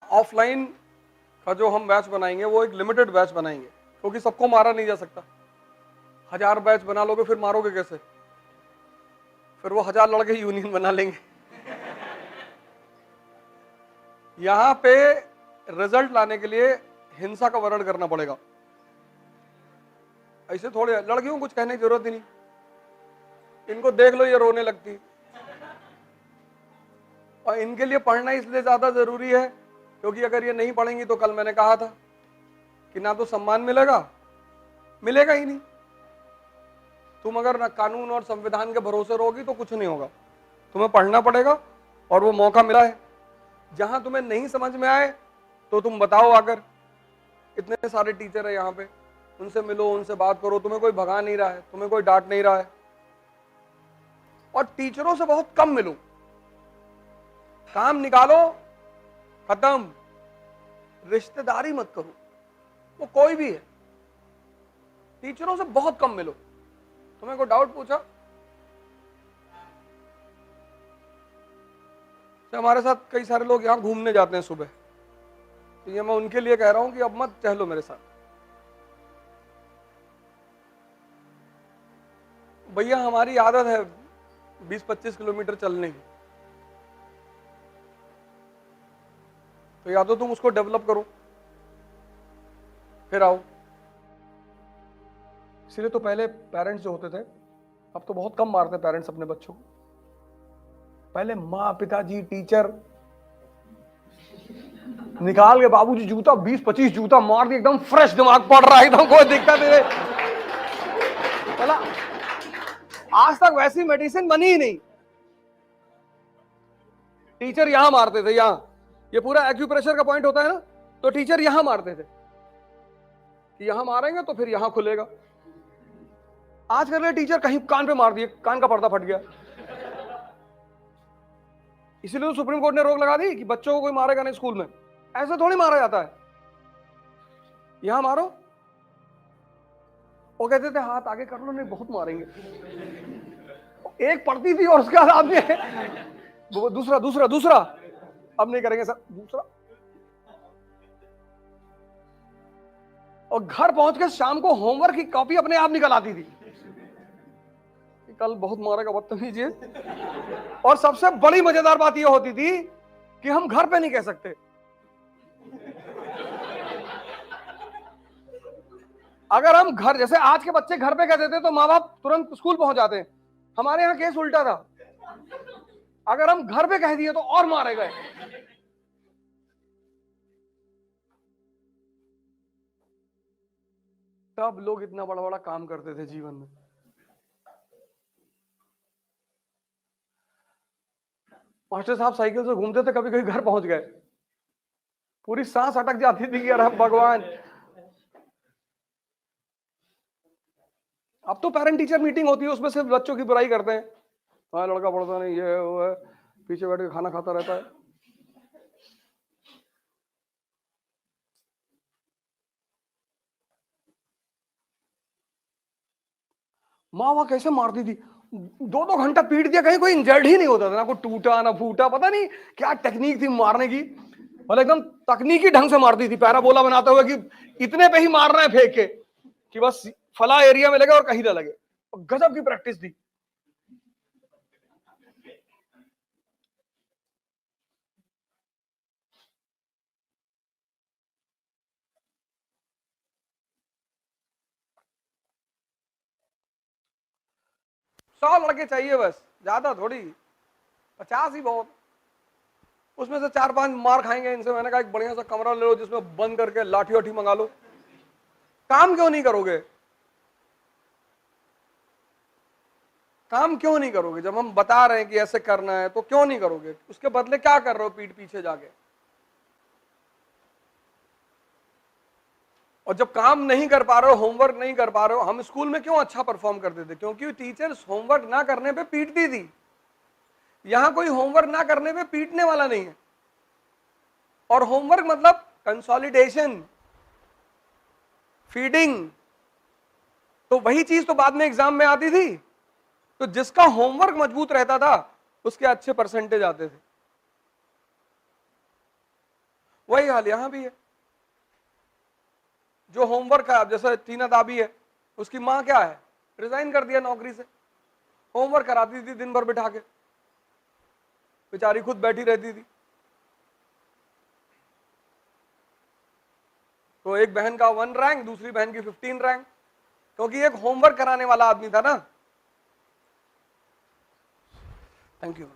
Offline का जो हम बैच बनाएंगे वो एक लिमिटेड बैच बनाएंगे, क्योंकि सबको मारा नहीं जा सकता। 1000 बैच बना लोगे फिर मारोगे कैसे? फिर वो 1000 लड़के यूनियन बना लेंगे। यहां पे रिजल्ट लाने के लिए हिंसा का वर्ण करना पड़ेगा। ऐसे थोड़े लड़कियों को कुछ कहने की जरूरत ही नहीं, इनको देख लो ये रोने लगती। और इनके लिए पढ़ना इसलिए ज्यादा जरूरी है क्योंकि अगर ये नहीं पढ़ेंगी तो कल मैंने कहा था कि ना तो सम्मान मिलेगा, मिलेगा ही नहीं। तुम अगर ना कानून और संविधान के भरोसे रहोगी तो कुछ नहीं होगा, तुम्हें पढ़ना पड़ेगा। और वो मौका मिला है, जहां तुम्हें नहीं समझ में आए तो तुम बताओ आकर। इतने सारे टीचर है यहाँ पे, उनसे मिलो, उनसे बात करो। तुम्हें कोई भगा नहीं रहा है, तुम्हें कोई डांट नहीं रहा है। और टीचरों से बहुत कम मिलो, काम निकालो, खत्म। रिश्तेदारी मत करो, वो कोई भी है। टीचरों से बहुत कम मिलो। तुम्हें कोई डाउट पूछा तो हमारे साथ कई सारे लोग यहां घूमने जाते हैं सुबह, तो ये मैं उनके लिए कह रहा हूं कि अब मत टहलो मेरे साथ। भैया हमारी आदत है 20-25 किलोमीटर चलने की, तो या तो तुम उसको डेवलप करो फिर आओ। इसलिए तो पहले पेरेंट्स जो होते थे, अब तो बहुत कम मारते पेरेंट्स अपने बच्चों को। पहले माँ, पिताजी, टीचर निकाल के बाबूजी जूता 20-25 जूता मार दिए, एकदम फ्रेश दिमाग पड़ रहा है, एकदम कोई दिक्कत नहीं। आज तक वैसी मेडिसिन बनी ही नहीं। टीचर यहां मारते थे, यहां, ये पूरा एक्यूप्रेशर का पॉइंट होता है ना, तो टीचर यहां मारते थे कि यहां मारेंगे तो फिर यहां खुलेगा। आज कर टीचर कहीं कान पे मार दिए, कान का पर्दा फट गया। इसीलिए तो सुप्रीम कोर्ट ने रोक लगा दी कि बच्चों को कोई मारेगा नहीं स्कूल में। ऐसे थोड़ी मारा जाता है, यहां मारो। वो कहते थे हाथ आगे कर लो, नहीं बहुत मारेंगे। एक पड़ती थी और उसके बाद आदमी दूसरा दूसरा दूसरा, अब नहीं करेंगे सर, दूसरा। और घर पहुंच के शाम को होमवर्क की कॉपी अपने आप निकल आती थी, कल बहुत मारेगा बदतमीजी है। और सबसे बड़ी मजेदार बात यह होती थी कि हम घर पे नहीं कह सकते। अगर हम घर, जैसे आज के बच्चे घर पे कह देते तो माँ बाप तुरंत स्कूल पहुंच जाते हैं। हमारे यहां केस उल्टा था, अगर हम घर पे कह दिए तो और मारे गए। तब लोग इतना बड़ा बड़ा काम करते थे जीवन में। मास्टर साहब साइकिल से घूमते थे, कभी कभी घर पहुंच गए, पूरी सांस अटक जाती थी कि अरे भगवान। अब तो पेरेंट टीचर मीटिंग होती है, उसमें सिर्फ बच्चों की बुराई करते हैं। हाँ लड़का पढ़ता नहीं, ये वो है, पीछे बैठ के खाना खाता रहता है। माँ वहां कैसे मारती थी, 2-2 घंटा पीट दिया, कहीं कोई इंजर्ड ही नहीं होता था, ना कोई टूटा ना फूटा। पता नहीं क्या टेक्निक थी मारने की, मतलब एकदम तकनीकी ढंग से मारती थी, पैराबोला बनाते हुए कि इतने पे ही मारना है फेंक के, कि बस फला एरिया में लगे और कहीं ना लगे। गजब की प्रैक्टिस थी। सौ लड़के चाहिए बस, ज्यादा थोड़ी, 50 ही बहुत। उसमें से 4-5 मार खाएंगे इनसे। मैंने कहा एक बढ़िया सा कमरा ले लो जिसमें बंद करके लाठी वाठी मंगा लो। काम क्यों नहीं करोगे? काम क्यों नहीं करोगे? जब हम बता रहे हैं कि ऐसे करना है तो क्यों नहीं करोगे? उसके बदले क्या कर रहे हो पीठ पीछे जाके? और जब काम नहीं कर पा रहे हो, होमवर्क नहीं कर पा रहे हो, हम स्कूल में क्यों अच्छा परफॉर्म करते थे? क्योंकि टीचर्स होमवर्क ना करने पे पीटती थी। यहां कोई होमवर्क ना करने पे पीटने वाला नहीं है। और होमवर्क मतलब कंसोलिडेशन, फीडिंग, तो वही चीज तो बाद में एग्जाम में आती थी। तो जिसका होमवर्क मजबूत रहता था उसके अच्छे परसेंटेज आते थे। वही हाल यहां भी है। जो होमवर्क है, अब जैसे टीना दाबी है, उसकी माँ क्या है, रिजाइन कर दिया नौकरी से, होमवर्क कराती थी दिन भर बिठा के, बेचारी खुद बैठी रहती थी। तो एक बहन का 1 रैंक, दूसरी बहन की 15 रैंक, क्योंकि एक होमवर्क कराने वाला आदमी था ना। Thank you.